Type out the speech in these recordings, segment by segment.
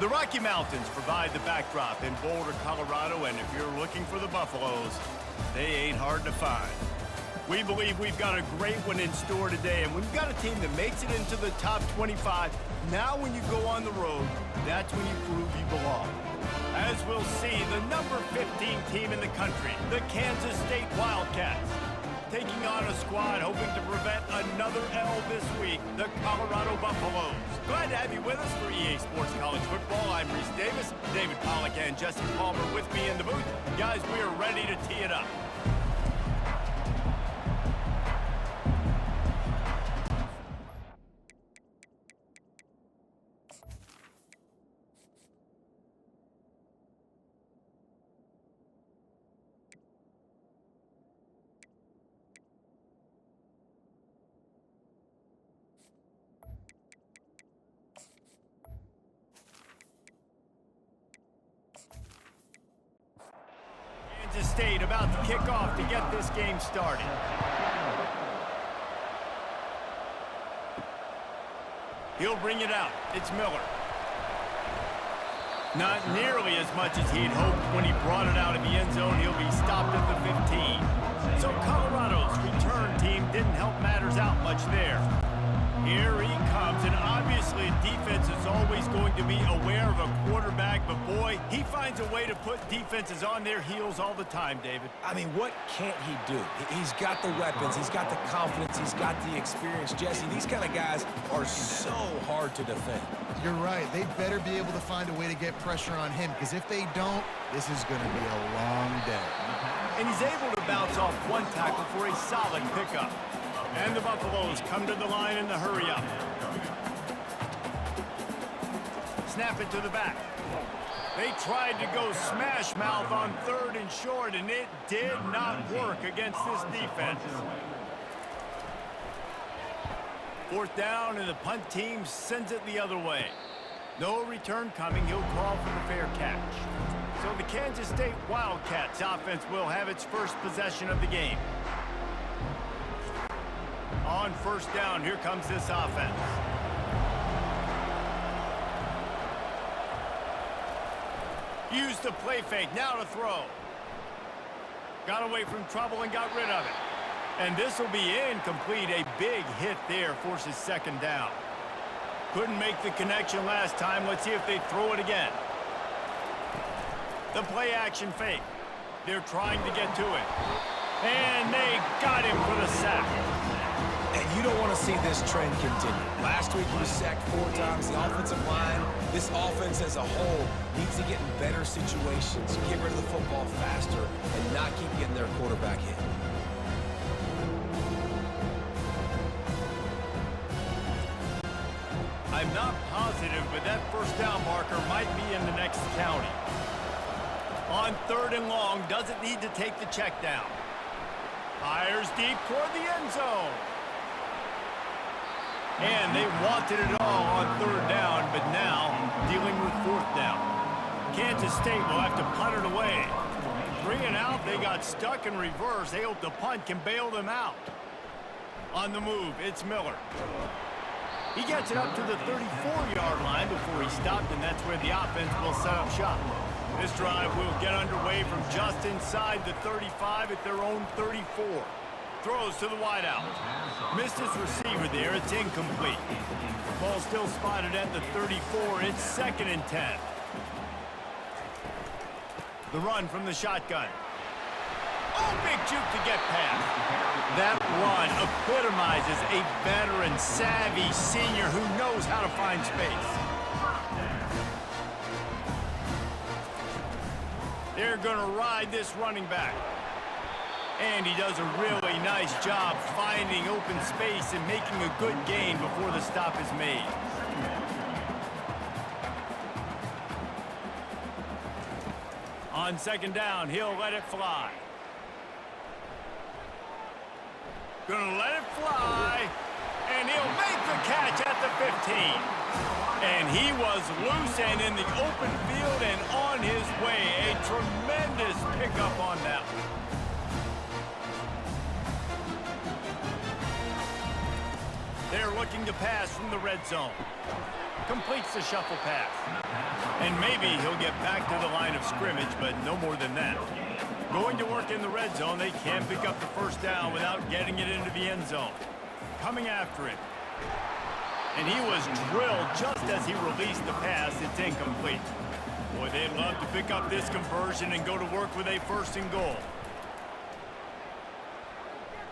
The Rocky Mountains provide the backdrop in Boulder, Colorado, and if you're looking for the Buffaloes, they ain't hard to find. We believe we've got a great one in store today, and when you've got a team that makes it into the top 25, now when you go on the road, that's when you prove you belong. As we'll see, the number 15 team in the country, the Kansas State Wildcats, taking on a squad hoping to prevent another L this week, the Colorado Buffaloes. Glad to have you with us for EA Sports College Football. I'm Reese Davis, David Pollack and Jesse Palmer with me in the booth. Guys, we are ready to tee it up. Kansas State about to kick off to get this game started. He'll bring it out. It's Miller. Not nearly as much as he'd hoped when he brought it out in the end zone. He'll be stopped at the 15. So Colorado's return team didn't help matters out much there. Here he comes, and obviously defense is always going to be aware of a quarterback, but boy, he finds a way to put defenses on their heels all the time, David. I mean, what can't he do? He's got the weapons, he's got the confidence, he's got the experience. Jesse, these kind of guys are so hard to defend. You're right. They better be able to find a way to get pressure on him, because if they don't, this is going to be a long day. And he's able to bounce off one tackle for a solid pickup. And the Buffaloes come to the line in the hurry-up. Snap it to the back. They tried to go smash mouth on 3rd and short, and it did not work against this defense. 4th down, and the punt team sends it the other way. No return coming. He'll call for the fair catch. So the Kansas State Wildcats offense will have its first possession of the game. On 1st down, here comes this offense. Used the play fake, now to throw. Got away from trouble and got rid of it. And this will be incomplete. A big hit there forces 2nd down. Couldn't make the connection last time. Let's see if they throw it again. The play action fake. They're trying to get to it. And they got him for the sack. And you don't want to see this trend continue. Last week he was sacked 4 times. The offensive line, this offense as a whole, needs to get in better situations, get rid of the football faster, and not keep getting their quarterback hit. I'm not positive, but that 1st down marker might be in the next county. On 3rd and long, doesn't need to take the check down. Fires deep toward the end zone. And they wanted it all on 3rd down, but now dealing with 4th down. Kansas State will have to punt it away. 3 and out, they got stuck in reverse. They hope the punt can bail them out. On the move, it's Miller. He gets it up to the 34-yard line before he stopped, and that's where the offense will set up shop. This drive will get underway from just inside the 35 at their own 34. Throws to the wideout. Missed his receiver there. It's incomplete. Ball still spotted at the 34. It's 2nd and 10. The run from the shotgun. Oh, big juke to get past. That run epitomizes a veteran, savvy senior who knows how to find space. They're going to ride this running back. And he does a really nice job finding open space and making a good gain before the stop is made. On 2nd down, he'll let it fly. Gonna let it fly, and he'll make the catch at the 15. And he was loose and in the open field and on his way. A tremendous pickup on that one. They're looking to pass from the red zone. Completes the shuffle pass. And maybe he'll get back to the line of scrimmage, but no more than that. Going to work in the red zone, they can pick up the first down without getting it into the end zone. Coming after it. And he was drilled just as he released the pass. It's incomplete. Boy, they'd love to pick up this conversion and go to work with a first and goal.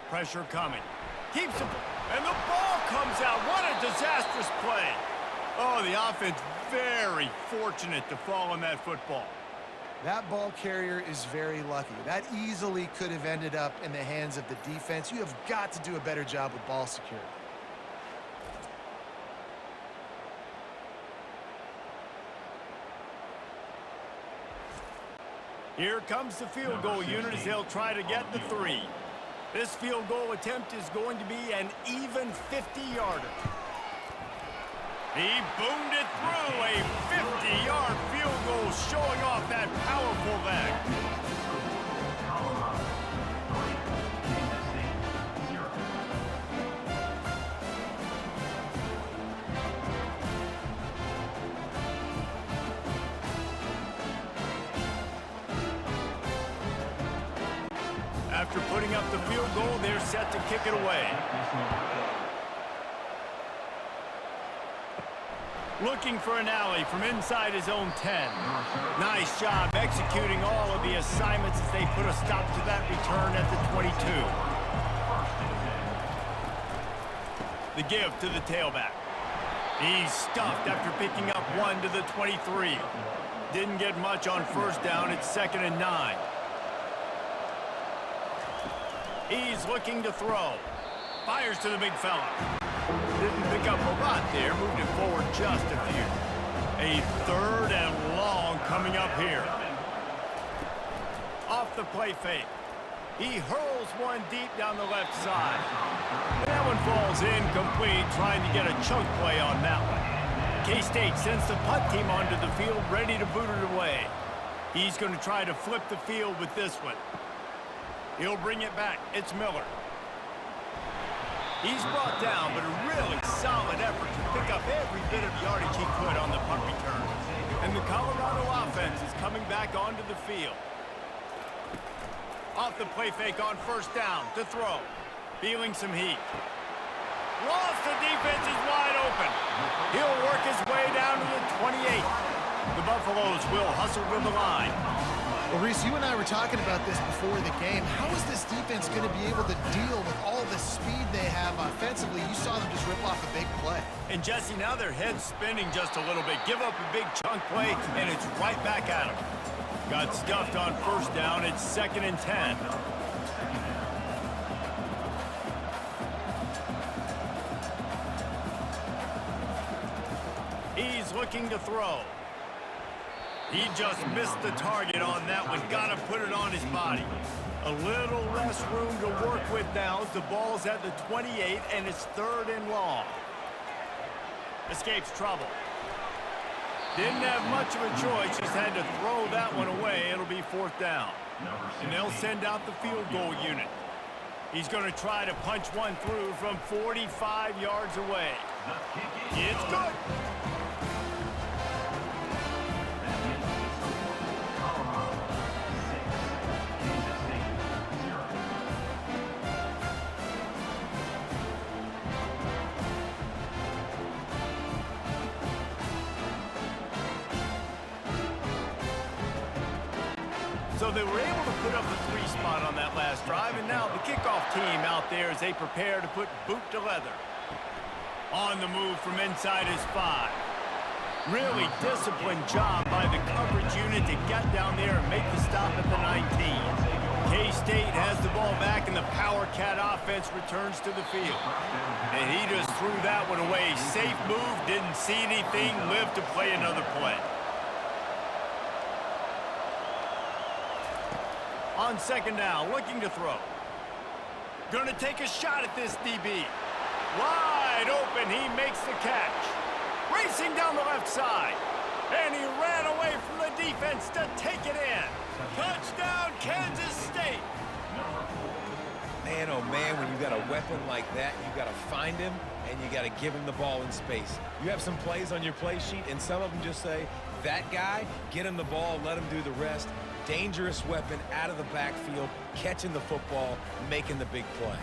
Pressure coming. Keeps it. And the ball comes out. What a disastrous play. Oh, the offense very fortunate to fall on that football. That ball carrier is very lucky. That easily could have ended up in the hands of the defense. You have got to do a better job with ball security. Here comes the field goal unit as they'll try to get the 3. This field goal attempt is going to be an even 50-yarder. He boomed it through. A 50-yard field goal showing off that powerful leg. After putting up the field goal, they're set to kick it away. Looking for an alley from inside his own 10. Nice job executing all of the assignments as they put a stop to that return at the 22. The give to the tailback. He's stuffed after picking up 1 to the 23. Didn't get much on first down. It's 2nd and 9. He's looking to throw. Fires to the big fella. Didn't pick up a lot there. Moved it forward just a few. A 3rd and long coming up here. Off the play fake. He hurls one deep down the left side. That one falls incomplete, trying to get a chunk play on that one. K-State sends the punt team onto the field, ready to boot it away. He's going to try to flip the field with this one. He'll bring it back. It's Miller. He's brought down, but a really solid effort to pick up every bit of yardage he could on the punt return. And the Colorado offense is coming back onto the field. Off the play fake on first down to throw. Feeling some heat. Lost, the defense is wide open. He'll work his way down to the 28. The Buffaloes will hustle to the line. Well, Reese, you and I were talking about this before the game. How is this defense going to be able to deal with all the speed they have offensively? You saw them just rip off a big play. And, Jesse, now their head's spinning just a little bit. Give up a big chunk play, and it's right back at them. Got stuffed on first down. It's 2nd and 10. He's looking to throw. He just missed the target on that one. Got to put it on his body. A little less room to work with now as the ball's at the 28, and it's 3rd and long. Escapes trouble. Didn't have much of a choice. Just had to throw that one away. It'll be 4th down. And they'll send out the field goal unit. He's going to try to punch one through from 45 yards away. It's good. So they were able to put up the 3 spot on that last drive, and now the kickoff team out there as they prepare to put boot to leather. On the move from inside his 5. Really disciplined job by the coverage unit to get down there and make the stop at the 19. K-State has the ball back, and the Power Cat offense returns to the field. And he just threw that one away. Safe move, didn't see anything, lived to play another play. On 2nd down, looking to throw. Gonna take a shot at this DB. Wide open, he makes the catch. Racing down the left side. And he ran away from the defense to take it in. Touchdown, Kansas State. Man, oh man, when you got a weapon like that, you got to find him and you got to give him the ball in space. You have some plays on your play sheet, and some of them just say, that guy, get him the ball, let him do the rest. Dangerous weapon out of the backfield, catching the football, making the big play.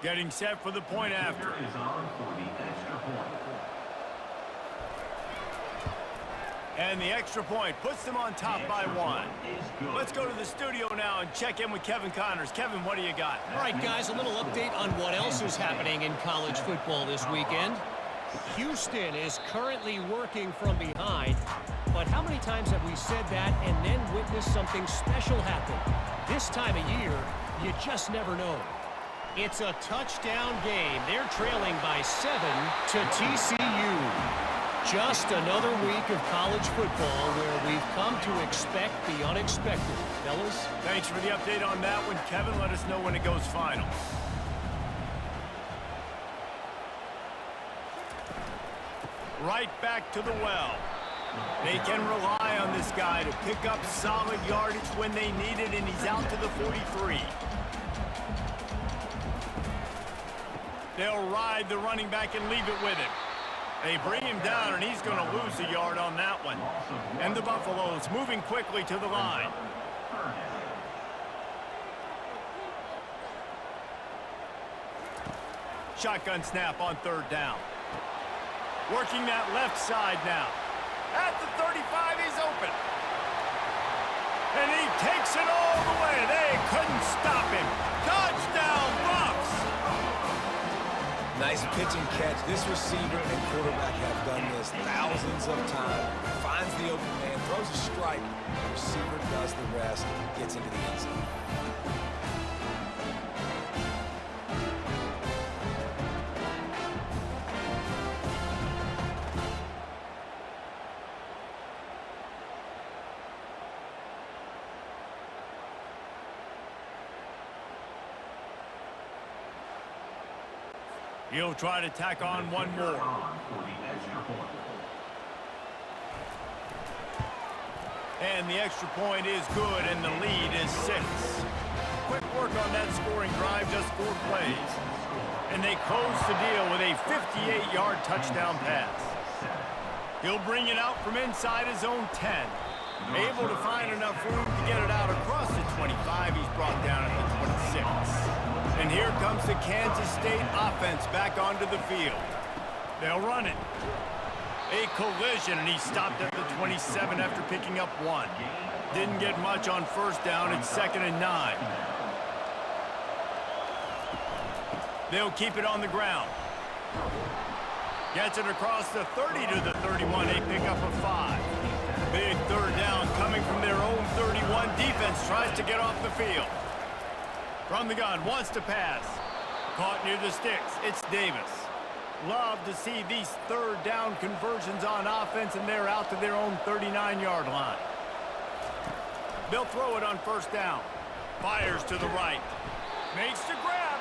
Getting set for the point after. Is on for the extra point. And the extra point puts them on top by one. Let's go to the studio now and check in with Kevin Connors. Kevin, what do you got? All right, guys, a little update on what else is happening in college football this weekend. Houston is currently working from behind, but how many times have we said that and then witnessed something special happen? This time of year, you just never know. It's a touchdown game. They're trailing by 7 to TCU. Just another week of college football where we've come to expect the unexpected. Fellas? Thanks for the update on that one, Kevin. Let us know when it goes final. Right back to the well. They can rely on this guy to pick up solid yardage when they need it, and he's out to the 43. They'll ride the running back and leave it with him. They bring him down, and he's going to lose a yard on that one. And the Buffaloes moving quickly to the line. Shotgun snap on third down. Working that left side now. At the 35, he's open. And he takes it all the way. They couldn't stop him. Touchdown, Buffs! Nice pitch and catch. This receiver and quarterback have done this thousands of times. Finds the open man, throws a strike. The receiver does the rest, gets into the end zone. He'll try to tack on one more. And the extra point is good, and the lead is 6. Quick work on that scoring drive, just 4 plays. And they close the deal with a 58-yard touchdown pass. He'll bring it out from inside his own 10. Able to find enough room to get it out across the 25. He's brought down at the 26. And here comes the Kansas State offense back onto the field. They'll run it. A collision, and he stopped at the 27 after picking up 1. Didn't get much on first down. It's 2nd and 9. They'll keep it on the ground. Gets it across the 30 to the 31. They pick up a 5. Big third down coming from their own 31. Defense tries to get off the field. From the gun, wants to pass. Caught near the sticks. It's Davis. Love to see these third down conversions on offense, and they're out to their own 39-yard line. They'll throw it on first down. Fires to the right. Makes the grab.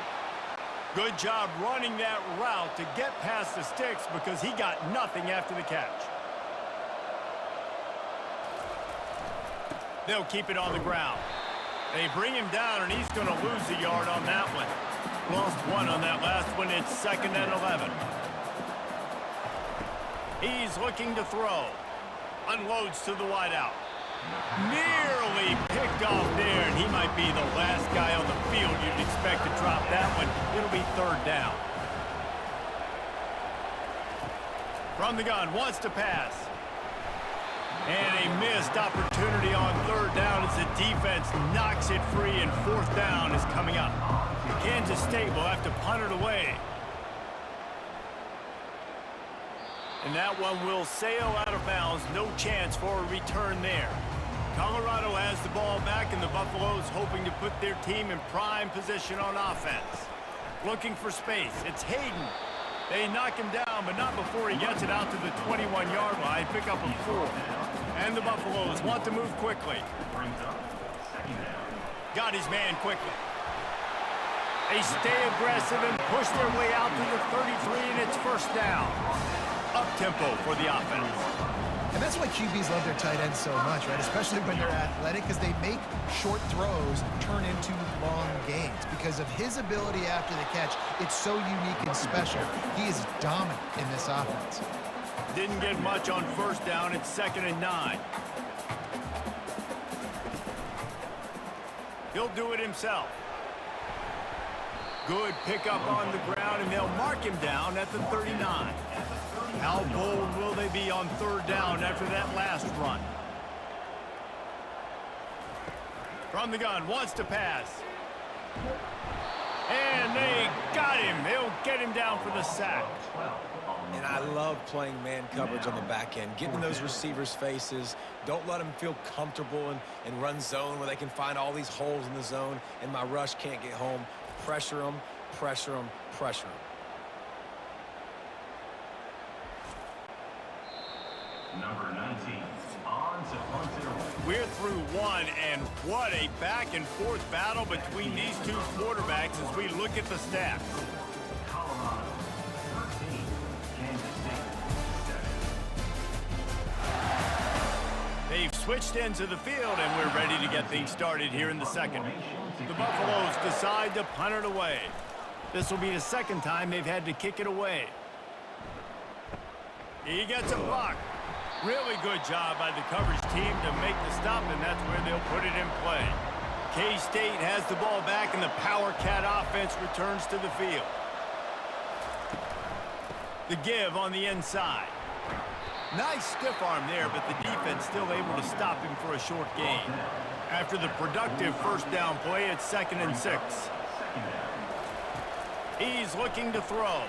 Good job running that route to get past the sticks because he got nothing after the catch. They'll keep it on the ground. They bring him down, and he's going to lose a yard on that one. Lost 1 on that last one. It's 2nd and 11. He's looking to throw. Unloads to the wideout. Nearly picked off there, and he might be the last guy on the field you'd expect to drop that one. It'll be third down. From the gun, wants to pass. And a missed opportunity on third down as the defense knocks it free, and fourth down is coming up. Kansas State will have to punt it away. And that one will sail out of bounds. No chance for a return there. Colorado has the ball back, and the Buffaloes hoping to put their team in prime position on offense. Looking for space. It's Hayden. They knock him down, but not before he gets it out to the 21-yard line. Pick up a 4. And the Buffaloes want to move quickly. Got his man quickly. They stay aggressive and push their way out to the 33, and it's first down. up-tempo for the offense. And that's why QBs love their tight ends so much, right? Especially when they're athletic, because they make short throws turn into long gains. Because of his ability after the catch, it's so unique and special. He is dominant in this offense. Didn't get much on first down. It's 2nd and 9. He'll do it himself. Good pickup on the ground, and they'll mark him down at the 39. How bold will they be on 3rd down after that last run? From the gun, wants to pass. And they got him. They'll get him down for the sack. And I love playing man coverage on the back end, getting in those receivers' faces. Don't let them feel comfortable and run zone where they can find all these holes in the zone and my rush can't get home. Pressure them, pressure them, pressure them. Number 19, on to punt it away. We're through one, and what a back-and-forth battle between these two quarterbacks as we look at the stats. Colorado, 13, Kansas State, 7. They've switched into the field, and we're ready to get things started here in the second. The Buffaloes decide to punt it away. This will be the second time they've had to kick it away. He gets a block. Really good job by the coverage team to make the stop, and that's where they'll put it in play. K-State has the ball back, and the Power Cat offense returns to the field. The give on the inside. Nice stiff arm there, but the defense still able to stop him for a short gain. After the productive first down play, it's 2nd and 6. He's looking to throw.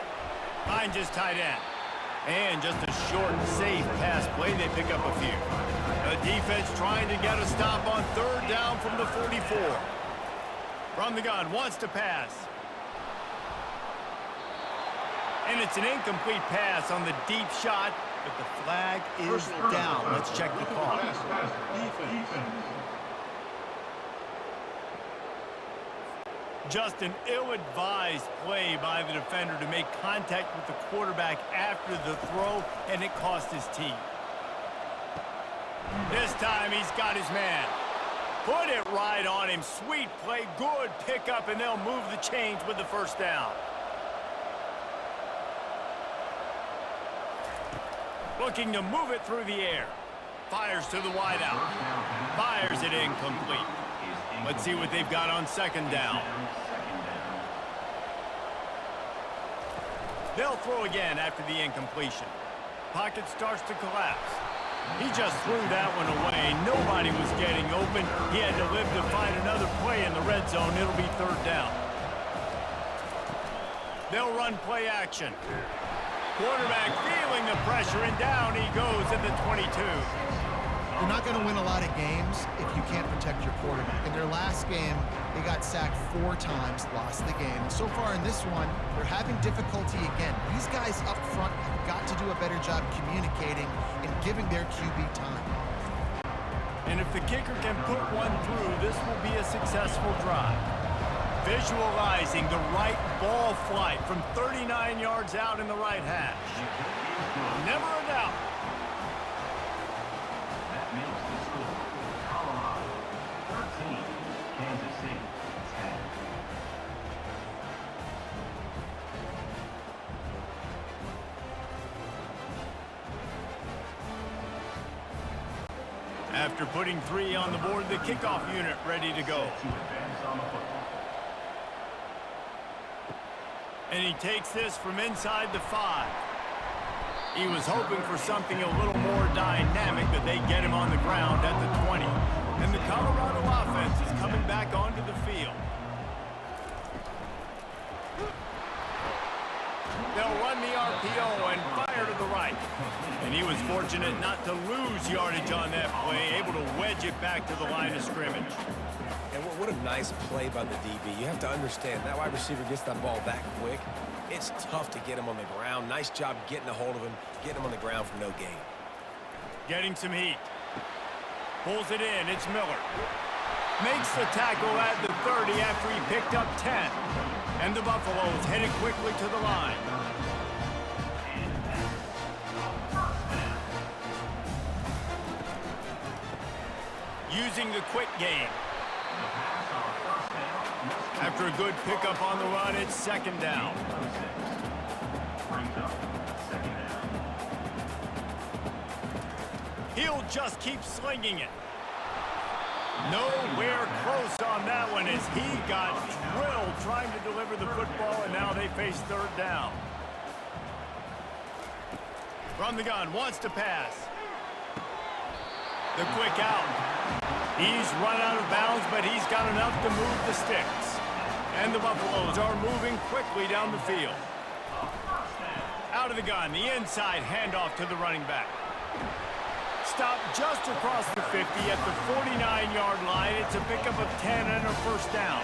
Finds his tight end. And just a short, safe pass play, they pick up a few. The defense trying to get a stop on 3rd down from the 44. From the gun, wants to pass. And it's an incomplete pass on the deep shot, but the flag is down. Let's check the call. Just an ill-advised play by the defender to make contact with the quarterback after the throw, and it cost his team. This time he's got his man. Put it right on him. Sweet play, good pickup, and they'll move the chains with the first down. Looking to move it through the air. Fires to the wideout. Fires it incomplete. Let's see what they've got on 2nd down. They'll throw again after the incompletion. Pocket starts to collapse. He just threw that one away. Nobody was getting open. He had to live to find another play in the red zone. It'll be 3rd down. They'll run play action. Quarterback feeling the pressure, and down he goes at the 22. You're not going to win a lot of games if you can't protect your quarterback. In their last game, they got sacked 4 times, lost the game. And so far in this one, they're having difficulty again. These guys up front have got to do a better job communicating and giving their QB time. And if the kicker can put one through, this will be a successful drive. Visualizing the right ball flight from 39 yards out in the right hash. Never a doubt. That makes the score. Colorado, 13, Kansas State, 10. After putting 3 on the board, the kickoff unit ready to go. To advance on the football. And he takes this from inside the 5. He was hoping for something a little more dynamic, but they get him on the ground at the 20. And the Colorado offense is coming back onto the field. They'll run the RPO and fire to the right. And he was fortunate not to lose yardage on that play, able to wedge it back to the line of scrimmage. And what a nice play by the DB. You have to understand, that wide receiver gets that ball that quick. It's tough to get him on the ground. Nice job getting a hold of him, getting him on the ground for no gain. Getting some heat. Pulls it in. It's Miller. Makes the tackle at the 30 after he picked up 10. And the Buffaloes headed quickly to the line. using the quick game. The pass on first down. After a good pickup on the run, it's second down. Brings up second down. He'll just keep slinging it. Nowhere close on that one as he got drilled trying to deliver the football, and now they face third down. From the gun, wants to pass. The quick out. He's run out of bounds, but he's got enough to move the sticks. And the Buffaloes are moving quickly down the field. Out of the gun, the inside handoff to the running back. Stopped just across the 50 at the 49-yard line. It's a pickup of 10 and a first down.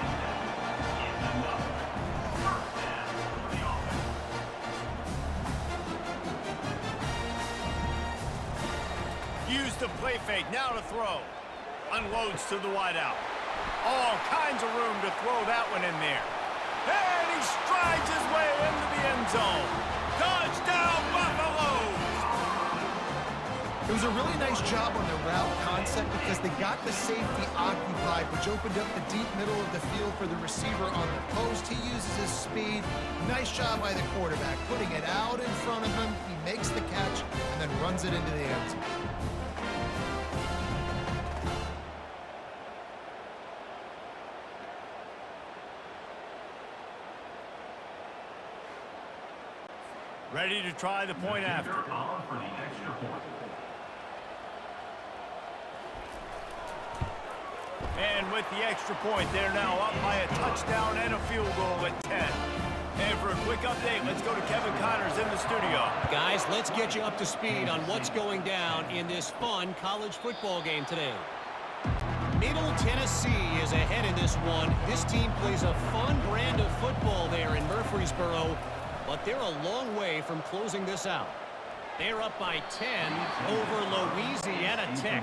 Use the play fake, now to throw. Unloads to the wideout. All kinds of room to throw that one in there. And he strides his way into the end zone. Touchdown, Buffaloes! It was a really nice job on the route concept because they got the safety occupied, which opened up the deep middle of the field for the receiver on the post. He uses his speed. Nice job by the quarterback, putting it out in front of him. He makes the catch and then runs it into the end zone. Ready to try the point after. Column for the extra point. And with the extra point, they're now up by a touchdown and a field goal at 10. And for a quick update, let's go to Kevin Connors in the studio. Guys, let's get you up to speed on what's going down in this fun college football game today. Middle Tennessee is ahead in this one. This team plays a fun brand of football there in Murfreesboro, but they're a long way from closing this out. They're up by 10 over Louisiana Tech.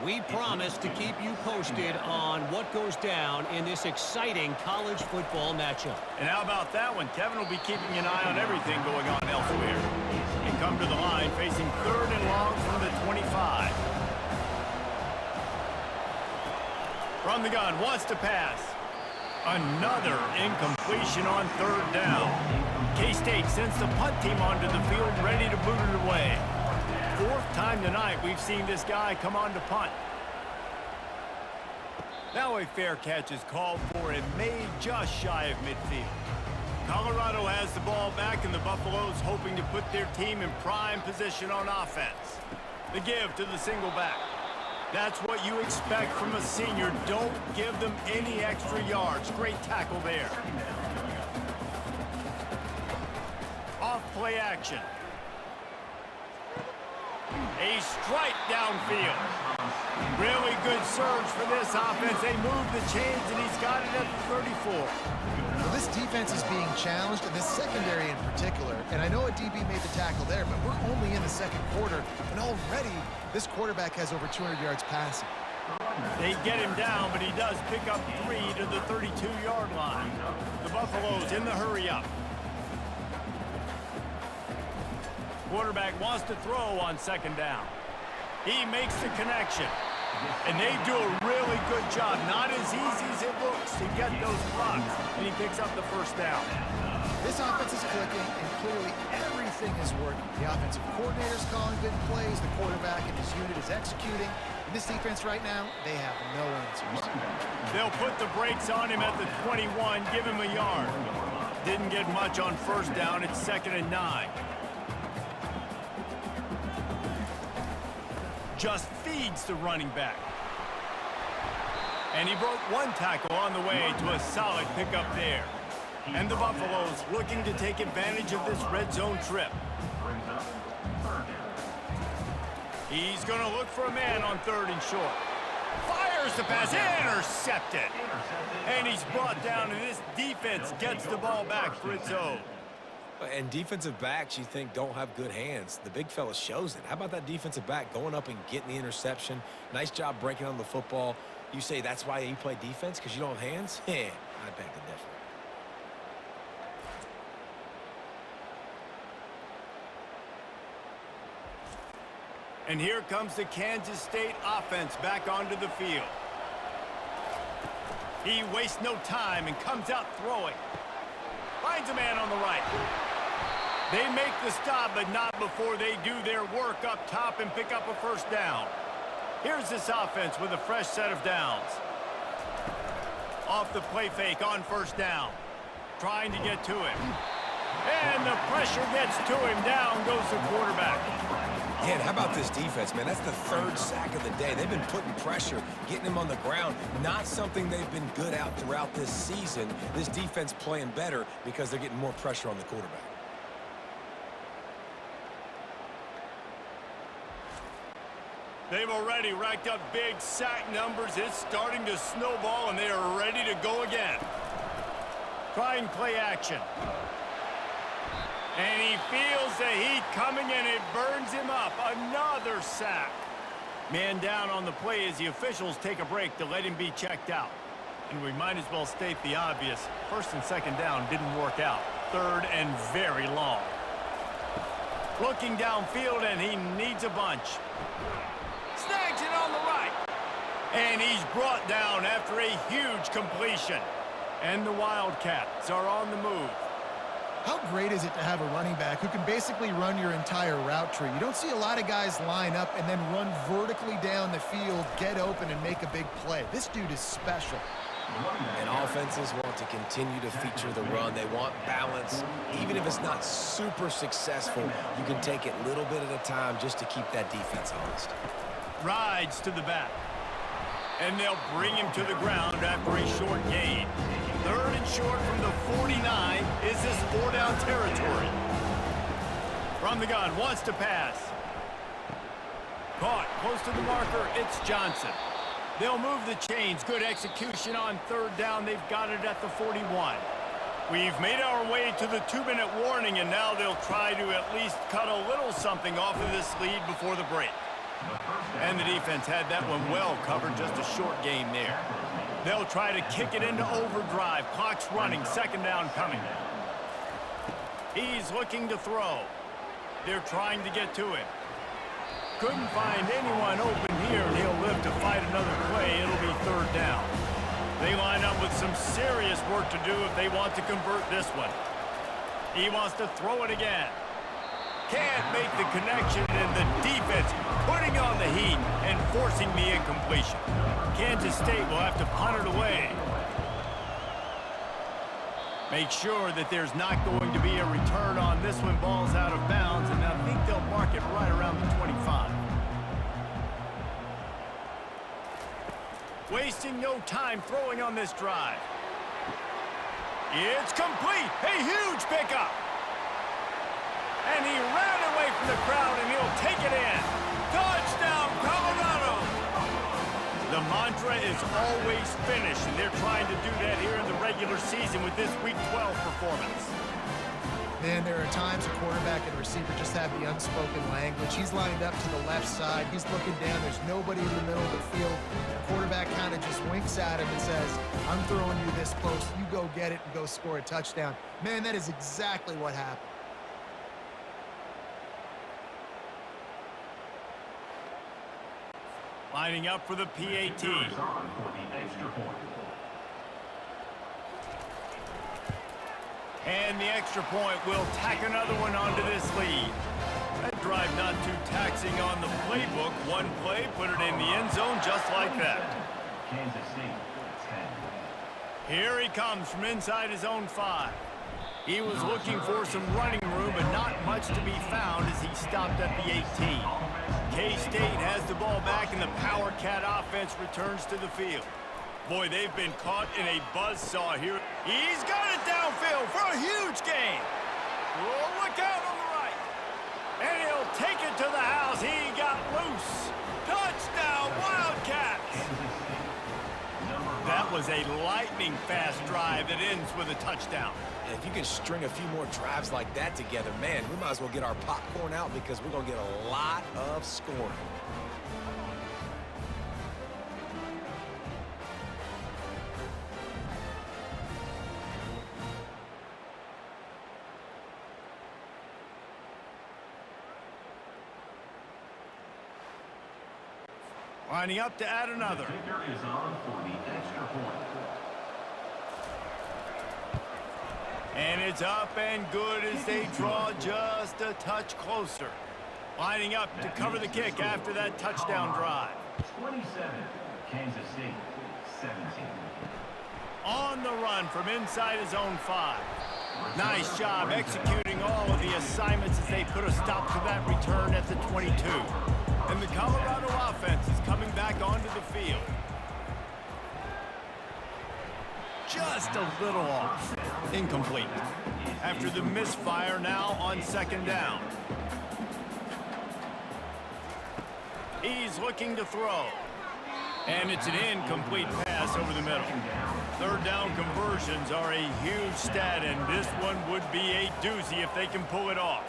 We promise to keep you posted on what goes down in this exciting college football matchup. And how about that one? Kevin will be keeping an eye on everything going on elsewhere. And come to the line facing third and long from the 25. From the gun, wants to pass. Another incompletion on third down. K-State sends the punt team onto the field, ready to boot it away. Fourth time tonight we've seen this guy come on to punt. Now a fair catch is called for and made just shy of midfield. Colorado has the ball back, and the Buffaloes hoping to put their team in prime position on offense. The give to the single back. That's what you expect from a senior. Don't give them any extra yards. Great tackle there. Off play action. A strike downfield. Really good surge for this offense. They move the chains, and he's got it at the 34. Well, this defense is being challenged, and this secondary in particular. And I know a DB made the tackle there, but we're only in the second quarter, and already this quarterback has over 200 yards passing. They get him down, but he does pick up 3 to the 32-yard line. The Buffaloes in the hurry-up. Quarterback wants to throw on second down. He makes the connection. And they do a really good job. Not as easy as it looks to get those blocks. And he picks up the first down. This offense is clicking, and clearly everything is working. The offensive coordinator's calling good plays. The quarterback and his unit is executing. In this defense right now, they have no answers. They'll put the brakes on him at the 21, give him a yard. Didn't get much on first down. It's 2nd and 9. Just feeds the running back. And he broke one tackle on the way to a solid pickup there. And the Buffaloes looking to take advantage of this red zone trip. He's going to look for a man on 3rd and short. Fires the pass, intercepted. And he's brought down, and this defense gets the ball back for its own. And defensive backs, you think, don't have good hands. The big fella shows it. How about that defensive back going up and getting the interception? Nice job breaking on the football. You say that's why you play defense, because you don't have hands? Yeah, I beg to differ. And here comes the Kansas State offense back onto the field. He wastes no time and comes out throwing. Finds a man on the right. They make the stop, but not before they do their work up top and pick up a first down. Here's this offense with a fresh set of downs. Off the play fake on first down. Trying to get to him. And the pressure gets to him. Down goes the quarterback. Yeah, and how about this defense, man? That's the third sack of the day. They've been putting pressure, getting him on the ground. Not something they've been good at throughout this season. This defense playing better because they're getting more pressure on the quarterback. They've already racked up big sack numbers. It's starting to snowball, and they are ready to go again. Trying play action. And he feels the heat coming, and it burns him up. Another sack. Man down on the play as the officials take a break to let him be checked out. And we might as well state the obvious. First and second down didn't work out. Third and very long. Looking downfield, and he needs a bunch. Snags it on the right. And he's brought down after a huge completion. And the Wildcats are on the move. How great is it to have a running back who can basically run your entire route tree? You don't see a lot of guys line up and then run vertically down the field, get open, and make a big play. This dude is special. And offenses want to continue to feature the run. They want balance. Even if it's not super successful, you can take it little bit at a time just to keep that defense honest. Rides to the back. And they'll bring him to the ground after a short gain. Third and short from the 49. Is this four-down territory? From the gun, wants to pass. Caught, close to the marker, it's Johnson. They'll move the chains. Good execution on third down. They've got it at the 41. We've made our way to the 2-minute warning, and now they'll try to at least cut a little something off of this lead before the break. And the defense had that one well covered, just a short gain there. They'll try to kick it into overdrive. Clock's running, second down coming. He's looking to throw. They're trying to get to him. Couldn't find anyone open here, and he'll live to fight another play. It'll be third down. They line up with some serious work to do if they want to convert this one. He wants to throw it again. Can't make the connection, and the defense putting on the heat and forcing the incompletion. Kansas State will have to punt it away. Make sure that there's not going to be a return on this one. Ball's out of bounds, and I think they'll mark it right around the 25. Wasting no time throwing on this drive. It's complete. A huge pickup. And he ran away from the crowd, and he'll take it in. Touchdown, Colorado! The mantra is always finish, and they're trying to do that here in the regular season with this Week 12 performance. Man, there are times a quarterback and receiver just have the unspoken language. He's lined up to the left side. He's looking down. There's nobody in the middle of the field. The quarterback kind of just winks at him and says, I'm throwing you this post. You go get it and go score a touchdown. Man, that is exactly what happened. Lining up for the PAT. And the extra point will tack another one onto this lead. That drive not too taxing on the playbook. One play, put it in the end zone just like that. Kansas State, 10. Here he comes from inside his own 5. He was looking for some running room, but not much to be found as he stopped at the 18. K-State has the ball back, and the Power Cat offense returns to the field. Boy, they've been caught in a buzzsaw here. He's got it downfield for a huge gain. Oh, look out on the right. And he'll take it to the house. He got loose. Touchdown, Wildcats. That was a lightning-fast drive that ends with a touchdown. And if you can string a few more drives like that together, man, we might as well get our popcorn out because we're going to get a lot of scoring. Lining up to add another. The kicker is on for the extra point. And it's up and good as they draw just a touch closer. Lining up to cover the kick after that touchdown drive. 27, Kansas State, 17. On the run from inside his own 5. Nice job executing all of the assignments as they put a stop to that return at the 22. And the Colorado offense is coming back onto the field. Just a little off. Incomplete. After the misfire now on second down. He's looking to throw. And it's an incomplete pass over the middle. Third down conversions are a huge stat, and this one would be a doozy if they can pull it off.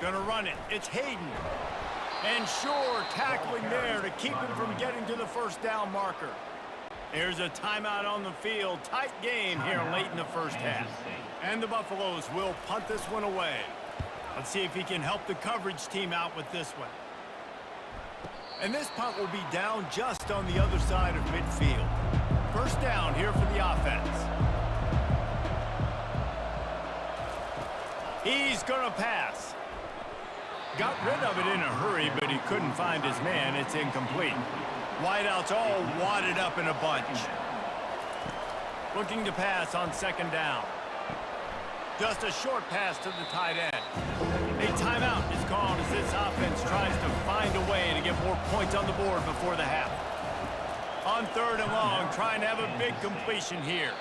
Gonna run it. It's Hayden. And sure, tackling there to keep him from getting to the first down marker. There's a timeout on the field. Tight game here late in the first half. And the Buffaloes will punt this one away. Let's see if he can help the coverage team out with this one. And this punt will be down just on the other side of midfield. First down here for the offense. He's gonna pass. Got rid of it in a hurry, but he couldn't find his man. It's incomplete. Wideouts all wadded up in a bunch. Looking to pass on second down. Just a short pass to the tight end. A timeout is called as this offense tries to find a way to get more points on the board before the half. On third and long, trying to have a big completion here.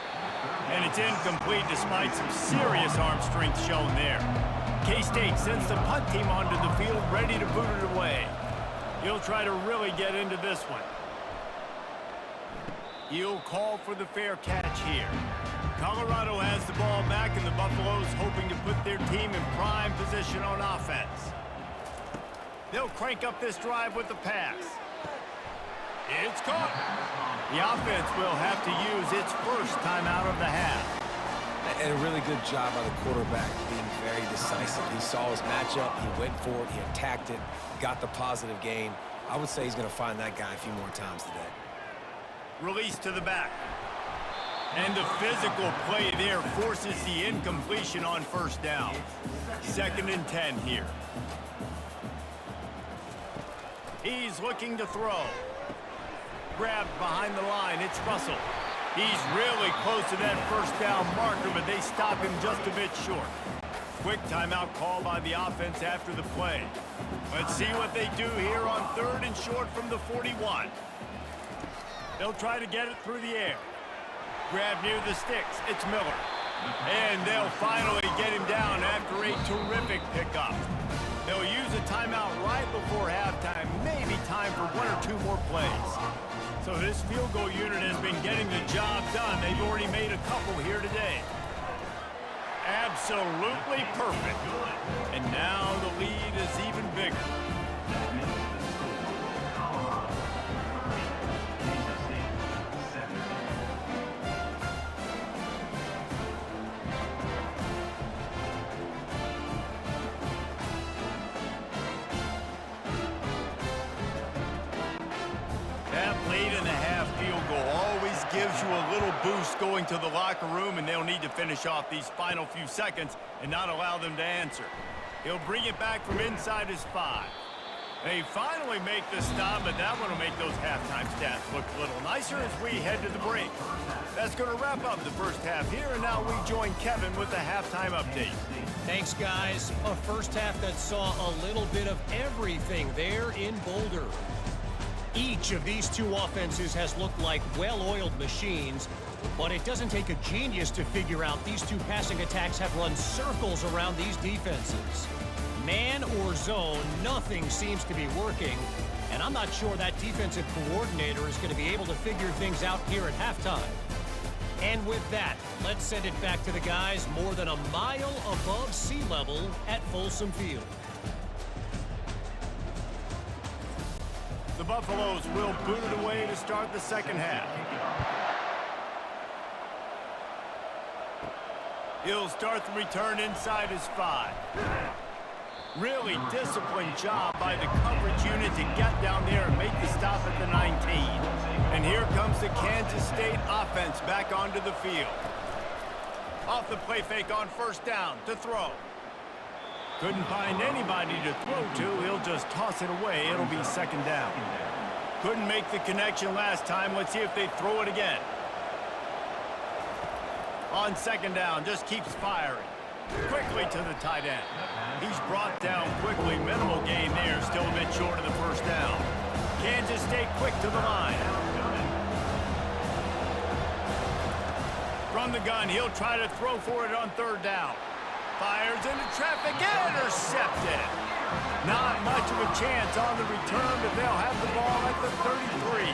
And it's incomplete despite some serious arm strength shown there. K-State sends the punt team onto the field ready to boot it away. He'll try to really get into this one. He'll call for the fair catch here. Colorado has the ball back, and the Buffaloes hoping to put their team in prime position on offense. They'll crank up this drive with the pass. It's caught. The offense will have to use its first timeout of the half. And a really good job by the quarterback being very decisive. He saw his matchup, he went for it, he attacked it, got the positive gain. I would say he's going to find that guy a few more times today. Release to the back. And the physical play there forces the incompletion on first down. 2nd and 10 here. He's looking to throw. Grabbed behind the line, it's Russell. He's really close to that first down marker, but they stop him just a bit short. Quick timeout call by the offense after the play. Let's see what they do here on 3rd and short from the 41. They'll try to get it through the air. Grab near the sticks. It's Miller. And they'll finally get him down after a terrific pickup. They'll use a timeout right before halftime. Maybe time for 1 or 2 more plays. So this field goal unit has been getting the job done. They've already made a couple here today. Absolutely perfect. And now the lead is even bigger. That makes the score Colorado 30, Kansas State 17. That late in the half field goal always gives you a little boost going to the locker room, and they'll need to finish off these final few seconds and not allow them to answer. He'll bring it back from inside his 5. They finally make the stop, but that one will make those halftime stats look a little nicer as we head to the break. That's going to wrap up the first half here, and now we join Kevin with the halftime update. Thanks, guys. A first half that saw a little bit of everything there in Boulder. Each of these two offenses has looked like well-oiled machines, but it doesn't take a genius to figure out these two passing attacks have run circles around these defenses. Man or zone, nothing seems to be working, and I'm not sure that defensive coordinator is going to be able to figure things out here at halftime. And with that, let's send it back to the guys more than a mile above sea level at Folsom Field. The Buffaloes will boot it away to start the second half. He'll start the return inside his 5. Really disciplined job by the coverage unit to get down there and make the stop at the 19. And here comes the Kansas State offense back onto the field. Off the play fake on first down to throw. Couldn't find anybody to throw to. He'll just toss it away. It'll be second down. Couldn't make the connection last time. Let's see if they throw it again. On second down, just keeps firing. Quickly to the tight end. He's brought down quickly. Minimal gain there. Still a bit short of the first down. Kansas State quick to the line. From the gun, he'll try to throw for it on third down. Fires into traffic. Intercepted. Not much of a chance on the return, but they'll have the ball at the 33.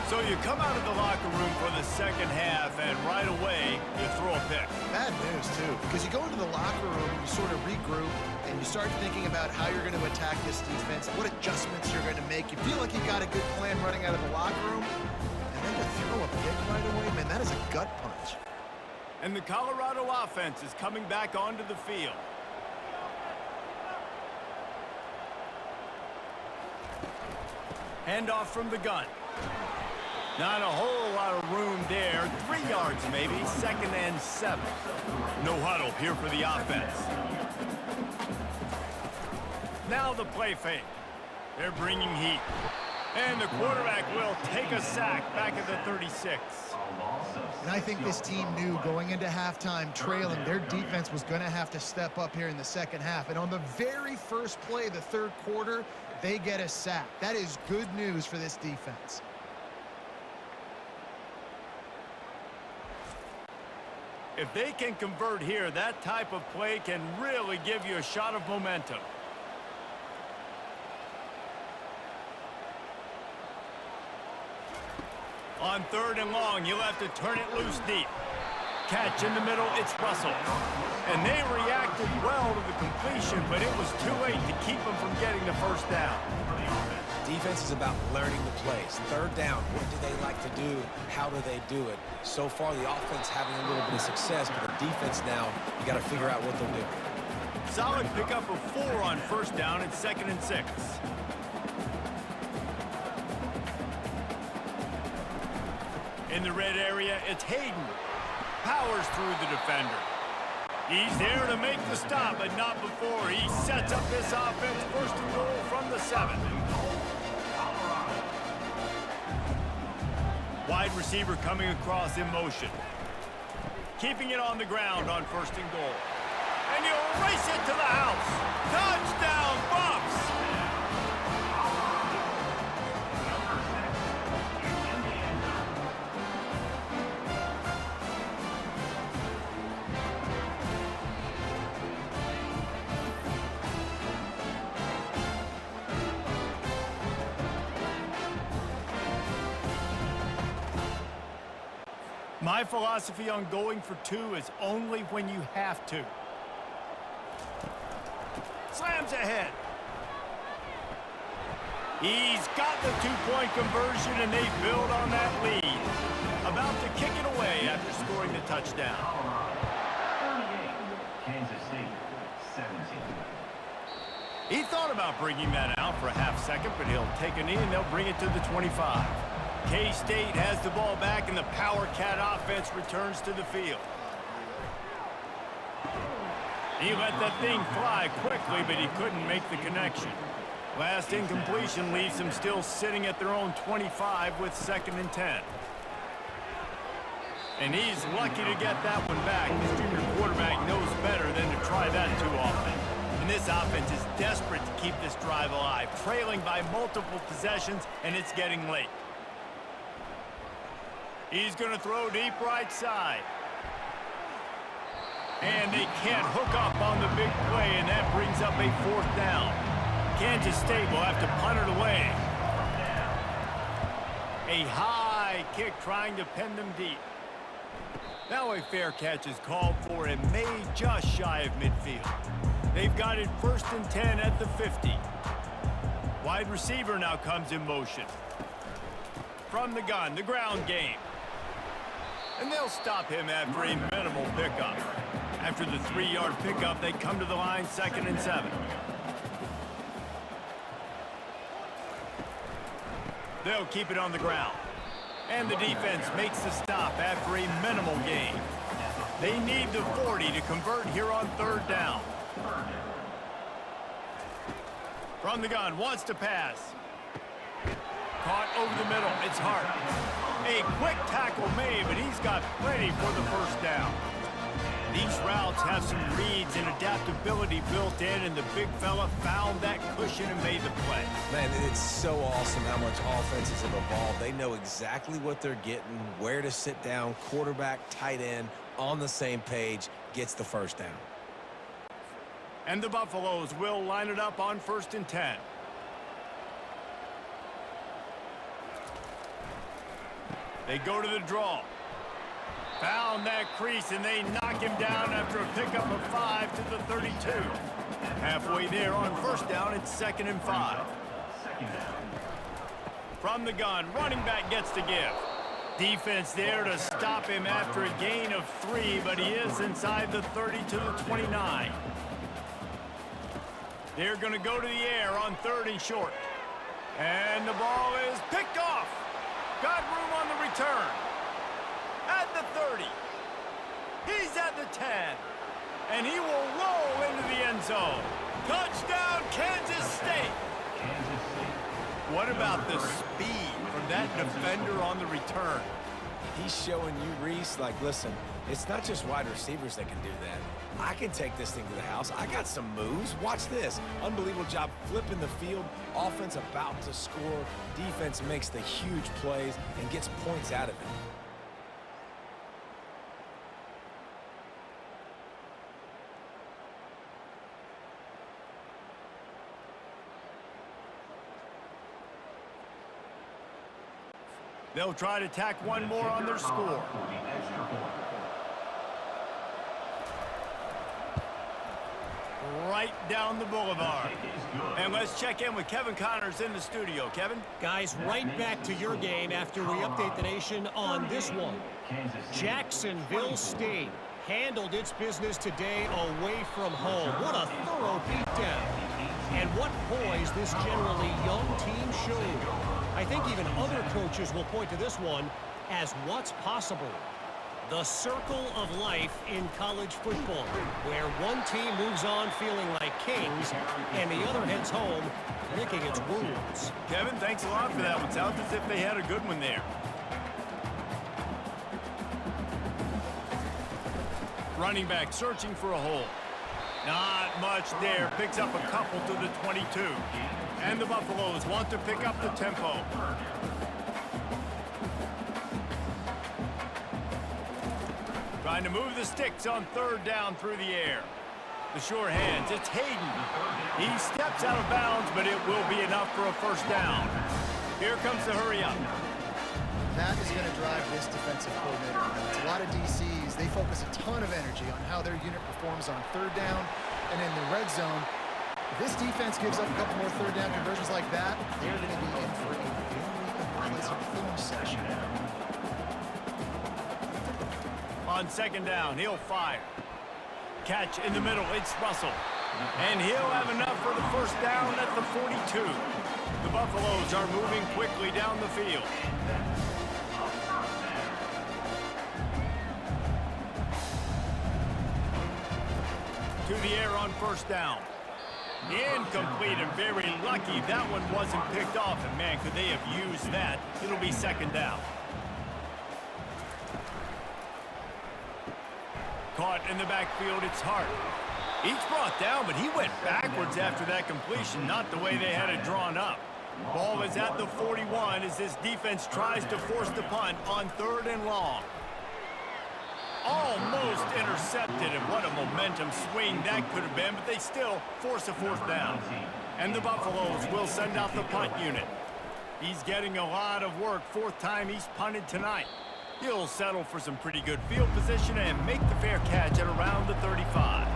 So you come out of the locker room for the second half, and right away, you throw a pick. Bad news, too, because you go into the locker room and you sort of regroup and you start thinking about how you're going to attack this defense, what adjustments you're going to make. You feel like you got a good plan running out of the locker room, and then to throw a pick right away, man, that is a gut punch. And the Colorado offense is coming back onto the field. Handoff from the gun. Not a whole lot of room there. 3 yards maybe. 2nd and 7. No huddle here for the offense. Now the play fake. They're bringing heat. And the quarterback will take a sack back at the 36. And I think this team knew going into halftime trailing, their defense was going to have to step up here in the second half. And on the very first play, the third quarter, they get a sack. That is good news for this defense. If they can convert here, that type of play can really give you a shot of momentum. On 3rd and long, you'll have to turn it loose deep. Catch in the middle, it's Russell. And they reacted well to the completion, but it was too late to keep them from getting the first down. Defense is about learning the plays. 3rd down, what do they like to do? How do they do it? So far, the offense having a little bit of success, but the defense now, you got to figure out what they'll do. Solid pickup of 4 on first down and 2nd and 6. In the red area, it's Hayden. Powers through the defender. He's there to make the stop, but not before. He sets up this offense 1st and goal from the 7. Wide receiver coming across in motion. Keeping it on the ground on 1st and goal. And he'll race it to the house. Touchdown, Buffs! My philosophy on going for 2 is only when you have to. Slams ahead. He's got the 2-point conversion, and they build on that lead. About to kick it away after scoring the touchdown. 38, Kansas State, 17. He thought about bringing that out for a half second, but he'll take a knee, and they'll bring it to the 25. K-State has the ball back, and the Power Cat offense returns to the field. He let that thing fly quickly, but he couldn't make the connection. Last incompletion leaves them still sitting at their own 25 with 2nd and 10. And he's lucky to get that one back. This junior quarterback knows better than to try that too often. And this offense is desperate to keep this drive alive, trailing by multiple possessions, and it's getting late. He's going to throw deep right side. And they can't hook up on the big play, and that brings up a 4th down. Kansas State will have to punt it away. A high kick trying to pin them deep. Now a fair catch is called for and made just shy of midfield. They've got it 1st and 10 at the 50. Wide receiver now comes in motion. From the gun, the ground game. And they'll stop him after a minimal pickup. After the 3-yard pickup, they come to the line 2nd and 7. They'll keep it on the ground. And the defense makes the stop after a minimal gain. They need the 40 to convert here on 3rd down. From the gun, wants to pass. Caught over the middle, it's Hart. A quick tackle made, but he's got plenty for the 1st down. These routes have some reads and adaptability built in, and the big fella found that cushion and made the play. Man, it's so awesome how much offenses have evolved. They know exactly what they're getting, where to sit down, quarterback, tight end, on the same page, gets the 1st down. And the Buffaloes will line it up on 1st and 10. They go to the draw. Found that crease, and they knock him down after a pickup of 5 to the 32. Halfway there on 1st down, it's 2nd and 5. From the gun, running back gets the give. Defense there to stop him after a gain of 3, but he is inside the 30 to the 29. They're going to go to the air on 3rd and short. And the ball is picked off. Got room on the return. At the 30. He's at the 10. And he will roll into the end zone. Touchdown, Kansas State. What about the speed from that defender on the return? He's showing you, Reese, like, listen, it's not just wide receivers that can do that. I can take this thing to the house. I got some moves. Watch this. Unbelievable job flipping the field. Offense about to score. Defense makes the huge plays and gets points out of it. They'll try to tack one more on their score. Right down the boulevard. And let's check in with Kevin Connors in the studio. Kevin? Guys, right back to your game after we update the nation on this one. Jacksonville State handled its business today away from home. What a thorough beatdown. And what poise this generally young team showed. I think even other coaches will point to this one as what's possible. The circle of life in college football, where one team moves on feeling like kings and the other heads home licking its wounds. Kevin, thanks a lot for that one. Sounds as if they had a good one there. Running back searching for a hole. Not much there. Picks up a couple to the 22. And the Buffaloes want to pick up the tempo. Trying to move the sticks on 3rd down through the air. The sure hands, it's Hayden. He steps out of bounds, but it will be enough for a 1st down. Here comes the hurry up. That is going to drive this defensive coordinator nuts. A lot of DCs, they focus a ton of energy on how their unit performs on 3rd down and in the red zone. If this defense gives up a couple more 3rd down conversions like that, they're going to be in for a very unpleasant film session. On 2nd down, he'll fire. Catch in the middle, it's Russell. And he'll have enough for the 1st down at the 42. The Buffaloes are moving quickly down the field. To the air on 1st down. Incomplete and very lucky that one wasn't picked off. And man, could they have used that. It'll be 2nd down. Caught in the backfield, it's Hart. Each brought down, but he went backwards after that completion, not the way they had it drawn up. Ball is at the 41 as this defense tries to force the punt on 3rd and long. Almost intercepted, and what a momentum swing that could have been, but they still force a 4th down. And the Buffaloes will send out the punt unit. He's getting a lot of work, 4th time he's punted tonight. He'll settle for some pretty good field position and make the fair catch at around the 35.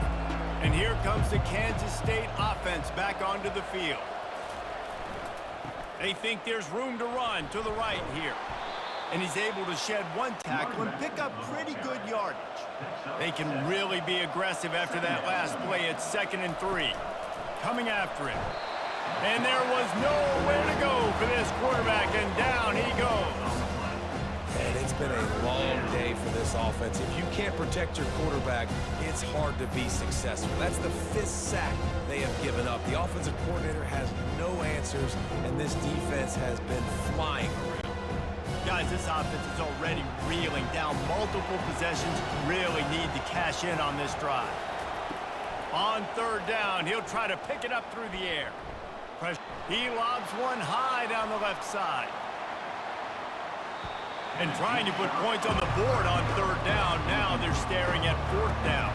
And here comes the Kansas State offense back onto the field. They think there's room to run to the right here. and he's able to shed one tackle and pick up pretty good yardage. They can really be aggressive after that last play at 2nd and 3. Coming after him. And there was nowhere to go for this quarterback, and down he goes. And it's been a long day for this offense. If you can't protect your quarterback, it's hard to be successful. That's the 5th sack they have given up. The offensive coordinator has no answers, and this defense has been flying around. Guys, this offense is already reeling down multiple possessions. Really need to cash in on this drive. On 3rd down, he'll try to pick it up through the air. He lobs one high down the left side. And trying to put points on the board on 3rd down. Now they're staring at 4th down.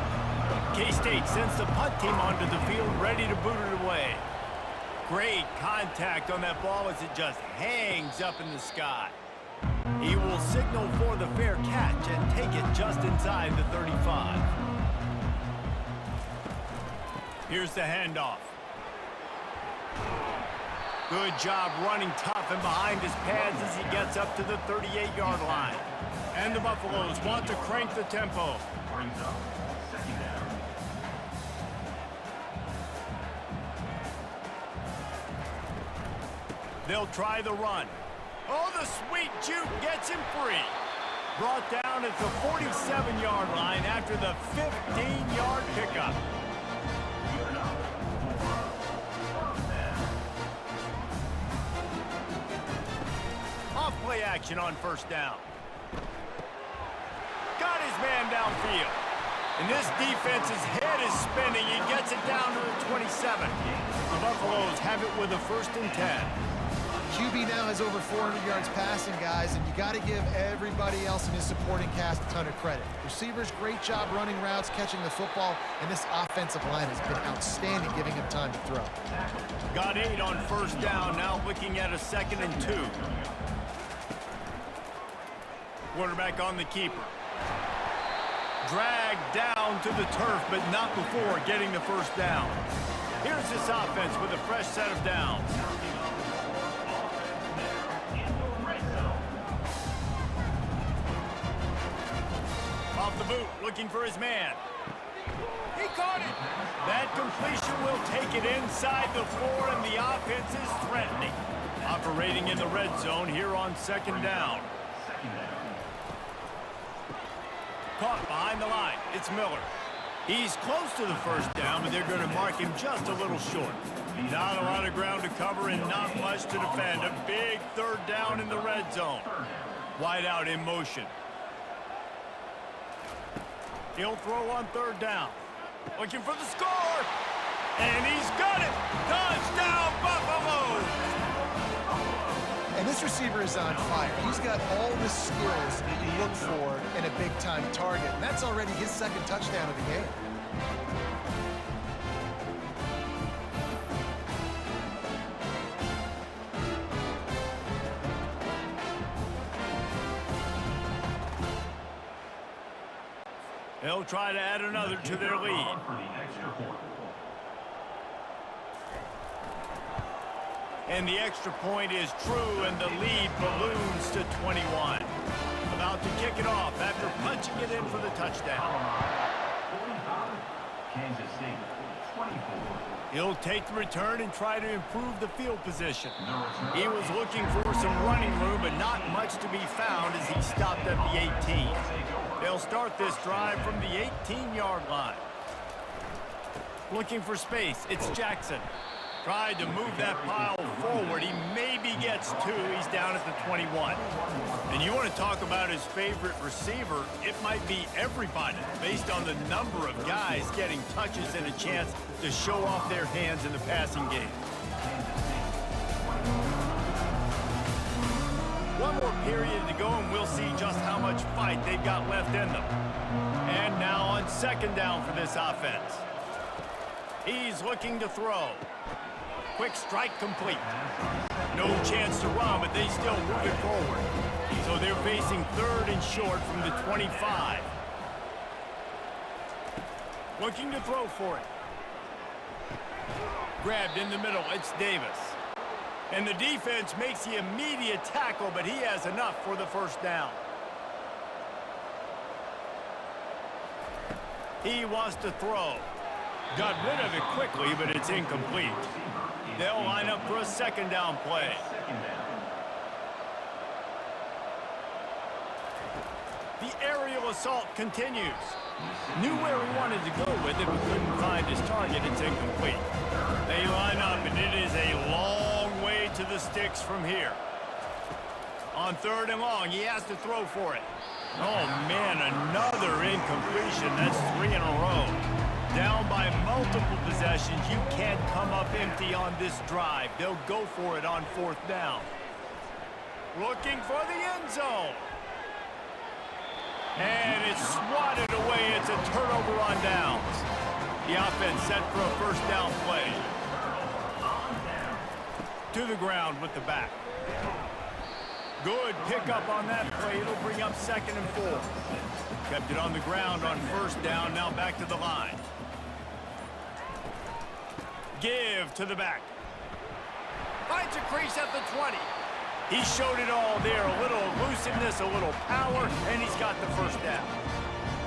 K-State sends the punt team onto the field, ready to boot it away. Great contact on that ball as it just hangs up in the sky. He will signal for the fair catch and take it just inside the 35. Here's the handoff. Good job running tough and behind his pads as he gets up to the 38-yard line. And the Buffaloes want to crank the tempo. Brings up 2nd down. They'll try the run. Oh, the sweet juke gets him free. Brought down at the 47-yard line after the 15-yard pickup. Off-play action on 1st down. Got his man downfield. And this defense's head is spinning. He gets it down to the 27. The Buffaloes have it with a 1st and 10. QB now has over 400 yards passing, guys, and you got to give everybody else in his supporting cast a ton of credit. Receivers, great job running routes, catching the football, and this offensive line has been outstanding, giving him time to throw. Got 8 on 1st down, now looking at a 2nd and 2. Quarterback on the keeper. Dragged down to the turf, but not before getting the 1st down. Here's this offense with a fresh set of downs. Off the boot, looking for his man. He caught it. That completion will take it inside the 4, and the offense is threatening. Operating in the red zone here on 2nd down. Caught behind the line. It's Miller. He's close to the 1st down, but they're going to mark him just a little short. Not a lot of ground to cover and not much to defend. A big 3rd down in the red zone. Wide out in motion. He'll throw on 3rd down. Looking for the score. And he's got it. Touchdown, Buffalo! And this receiver is on fire. He's got all the skills that you look for in a big-time target. And that's already his 2nd touchdown of the game. They'll try to add another to their lead. And the extra point is true, and the lead balloons to 21. About to kick it off after punching it in for the touchdown. Kansas State, 24. He'll take the return and try to improve the field position. He was looking for some running room, but not much to be found as he stopped at the 18. They'll start this drive from the 18-yard line. Looking for space, it's Jackson. Tried to move that pile forward. He maybe gets 2. He's down at the 21. And you want to talk about his favorite receiver, it might be everybody based on the number of guys getting touches and a chance to show off their hands in the passing game. One more period to go, and we'll see just how much fight they've got left in them. And now on 2nd down for this offense. He's looking to throw. Quick strike complete. No chance to run, but they still move it forward. So they're facing 3rd and short from the 25. Looking to throw for it. Grabbed in the middle, it's Davis. And the defense makes the immediate tackle, but he has enough for the first down. He wants to throw. Got rid of it quickly, but it's incomplete. They'll line up for a second down play. The aerial assault continues. Knew where he wanted to go with it, but couldn't find his target. It's incomplete. They line up, and it is a long way to the sticks from here. On 3rd and long, he has to throw for it. Oh, man, another incompletion. That's 3 in a row. Down by multiple possessions, you can't come up empty on this drive. They'll go for it on 4th down. Looking for the end zone. And it's swatted away. It's a turnover on downs. The offense set for a first down play. To the ground with the back. Good pickup on that play. It'll bring up 2nd and 4. Kept it on the ground on 1st down. Now back to the line. Give to the back. Finds a crease at the 20. He showed it all there. A little elusiveness, a little power, and he's got the first down.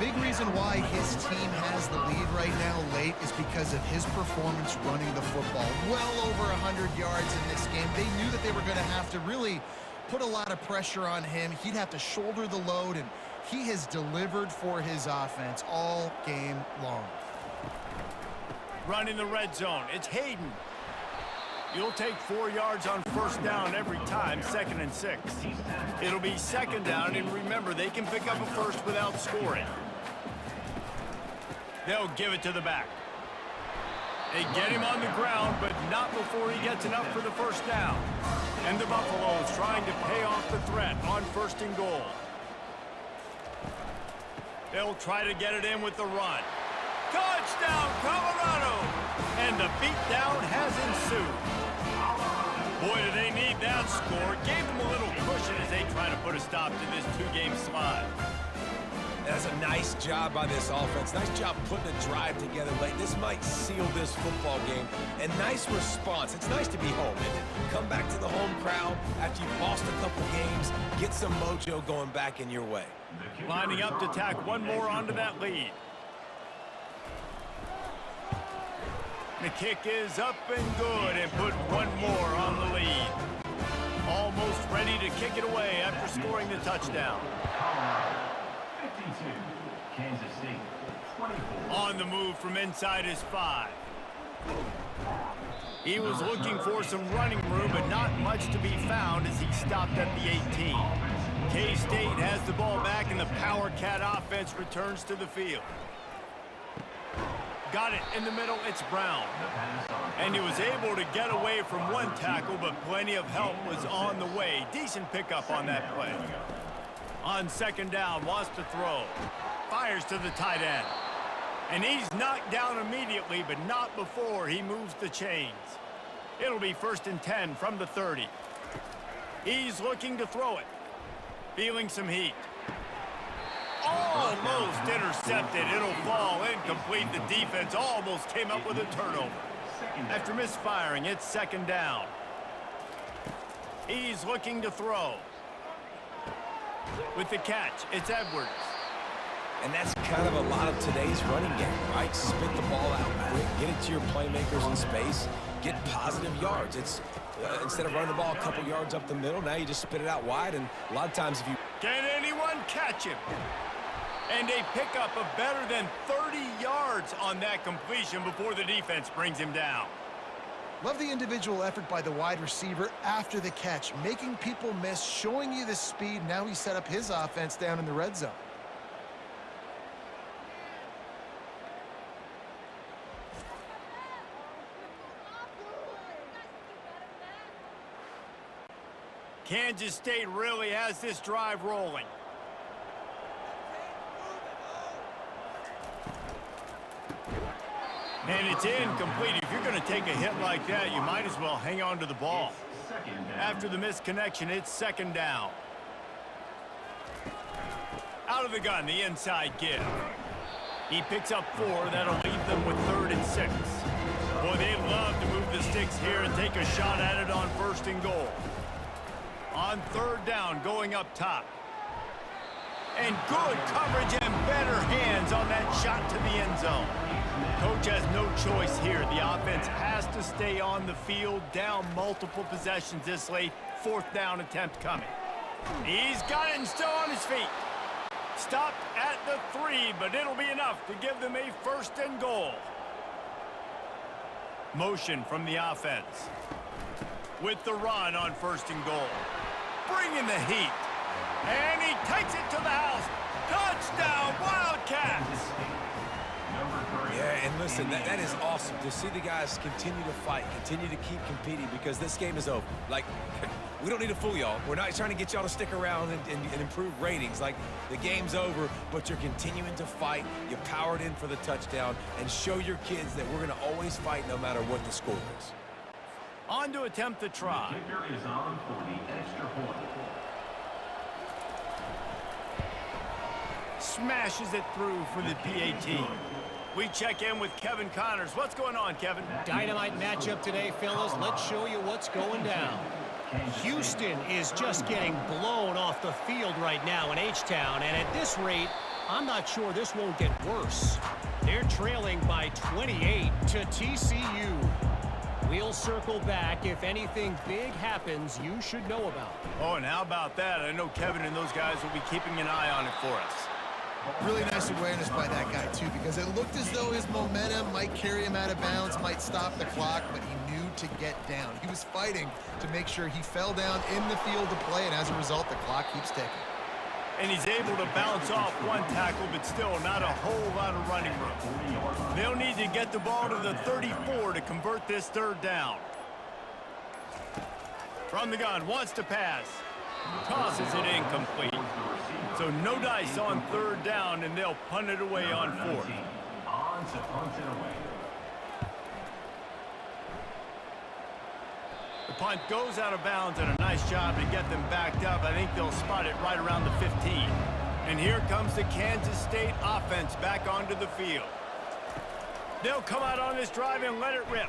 Big reason why his team has the lead right now late is because of his performance running the football. Well over 100 yards in this game. They knew that they were going to have to really put a lot of pressure on him. He'd have to shoulder the load, and he has delivered for his offense all game long. Running the red zone. It's Hayden. You'll take 4 yards on 1st down every time, 2nd and 6. It'll be 2nd down, and remember, they can pick up a first without scoring. They'll give it to the back. They get him on the ground, but not before he gets enough for the first down. And the Buffaloes trying to pay off the threat on 1st and goal. They'll try to get it in with the run. Touchdown, Colorado! And the beatdown has ensued. Boy, do they need that score. Gave them a little cushion as they try to put a stop to this 2-game slide. That's a nice job by this offense. Nice job putting a drive together late. This might seal this football game. And nice response. It's nice to be home, isn't it? Come back to the home crowd after you've lost a couple games. Get some mojo going back in your way. Lining up to tack one more onto that lead. The kick is up and good, and put one more on the lead. Almost ready to kick it away after scoring the touchdown. 52, Kansas State, 24. On the move from inside his 5. He was looking for some running room, but not much to be found as he stopped at the 18. K-State has the ball back, and the Power Cat offense returns to the field. Got it in the middle, it's Brown. And he was able to get away from one tackle, but plenty of help was on the way. Decent pickup on that play. On 2nd down, wants to throw. Fires to the tight end. And he's knocked down immediately, but not before he moves the chains. It'll be 1st and 10 from the 30. He's looking to throw it. Feeling some heat. Almost intercepted. It'll fall incomplete. The defense almost came up with a turnover. After misfiring, it's 2nd down. He's looking to throw. With the catch, it's Edwards. And that's kind of a lot of today's running game, right? Spit the ball out quick, get it to your playmakers in space, get positive yards. It's instead of running the ball a couple yards up the middle, now you just spit it out wide, and a lot of times if you... Can anyone catch him? And a pickup of better than 30 yards on that completion before the defense brings him down. Love the individual effort by the wide receiver after the catch, making people miss, showing you the speed. Now he set up his offense down in the red zone. Kansas State really has this drive rolling. And it's incomplete. If you're going to take a hit like that, you might as well hang on to the ball. After the misconnection, it's 2nd down. Out of the gun, the inside give. He picks up 4. That'll leave them with 3rd and 6. Boy, they love to move the the sticks here and take a shot at it on 1st and goal. On 3rd down, going up top. And good coverage and better hands on that shot to the end zone. Coach has no choice here. The offense has to stay on the field, down multiple possessions this late. 4th down attempt coming. He's got it and still on his feet. Stopped at the 3, but it'll be enough to give them a 1st and goal. Motion from the offense. With the run on 1st and goal. Bringing the heat. And he takes it to the house. Touchdown, Wildcats! Yeah, and listen, that is awesome to see the guys continue to fight, continue to keep competing, because this game is over. Like, we don't need to fool y'all. We're not trying to get y'all to stick around and improve ratings. Like, the game's over, but you're continuing to fight. You powered in for the touchdown, and show your kids that we're going to always fight no matter what the score is. On to attempt the try. The kicker is on for the extra point. Smashes it through for the PAT. We check in with Kevin Connors. What's going on, Kevin? Dynamite matchup today, fellas. Let's show you what's going down. Houston is just getting blown off the field right now in H-Town, and at this rate, I'm not sure this won't get worse. They're trailing by 28 to TCU. We'll circle back. If anything big happens, you should know about it. Oh, and how about that? I know Kevin and those guys will be keeping an eye on it for us. Really nice awareness by that guy, too, because it looked as though his momentum might carry him out of bounds, might stop the clock, but he knew to get down. He was fighting to make sure he fell down in the field to play, and as a result, the clock keeps ticking. And he's able to bounce off one tackle, but still not a whole lot of running room. They'll need to get the ball to the 34 to convert this 3rd down. From the gun, wants to pass. Tosses it incomplete. So no dice on 3rd down, and they'll punt it away on 4th. On to punt it away. The punt goes out of bounds, and a nice job to get them backed up. I think they'll spot it right around the 15. And here comes the Kansas State offense back onto the field. They'll come out on this drive and let it rip.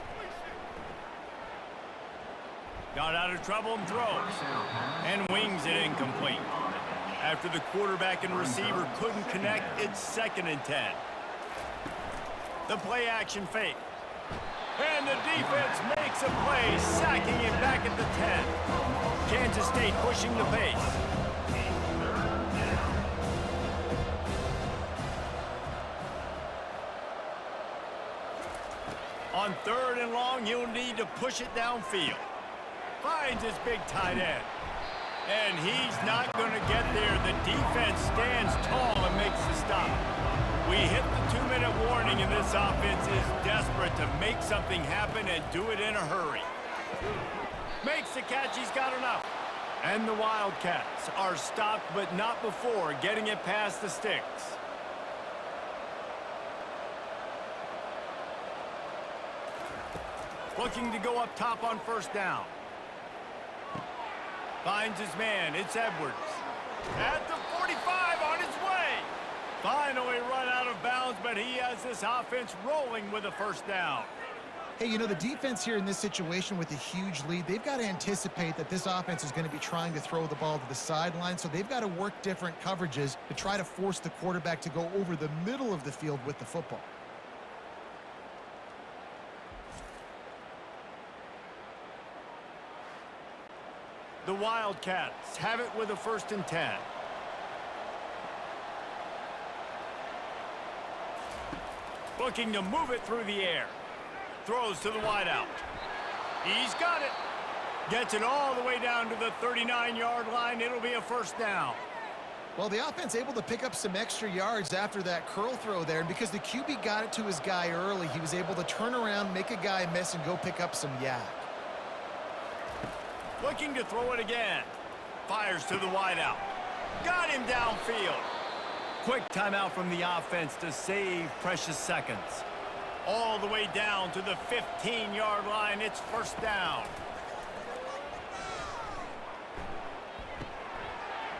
Got out of trouble and throws. And wings it incomplete. After the quarterback and receiver couldn't connect, it's 2nd and 10. The play action fake. And the defense makes a play, sacking him back at the 10. Kansas State pushing the pace. On 3rd and long, he'll need to push it downfield. Finds his big tight end. And he's not going to get there. The defense stands tall and makes the stop. We hit the 2-minute warning, and this offense is desperate to make something happen and do it in a hurry. Makes the catch. He's got enough. And the Wildcats are stopped, but not before getting it past the sticks. Looking to go up top on 1st down. Finds his man. It's Edwards. At the 45 on his way. Finally run out of bounds, but he has this offense rolling with a 1st down. Hey, you know, the defense here in this situation with a huge lead, they've got to anticipate that this offense is going to be trying to throw the ball to the sideline, so they've got to work different coverages to try to force the quarterback to go over the middle of the field with the football. The Wildcats have it with a 1st and 10. Looking to move it through the air. Throws to the wideout. He's got it. Gets it all the way down to the 39-yard line. It'll be a 1st down. Well, the offense able to pick up some extra yards after that curl throw there, and because the QB got it to his guy early, he was able to turn around, make a guy miss, and go pick up some yak. Looking to throw it again. Fires to the wideout. Got him downfield. Quick timeout from the offense to save precious seconds. All the way down to the 15-yard line. It's 1st down.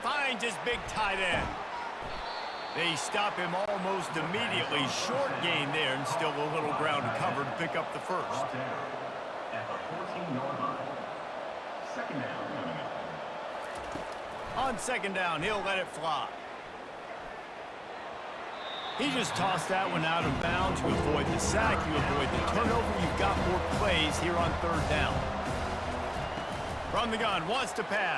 Finds his big tight end. They stop him almost immediately. Short gain there, and still a little ground to cover to pick up the 1st. 14-yard line. Second down coming up. On second down, he'll let it fly. He just tossed that one out of bounds. You avoid the sack, you avoid the turnover. You've got more plays here on third down. From the gun, wants to pass.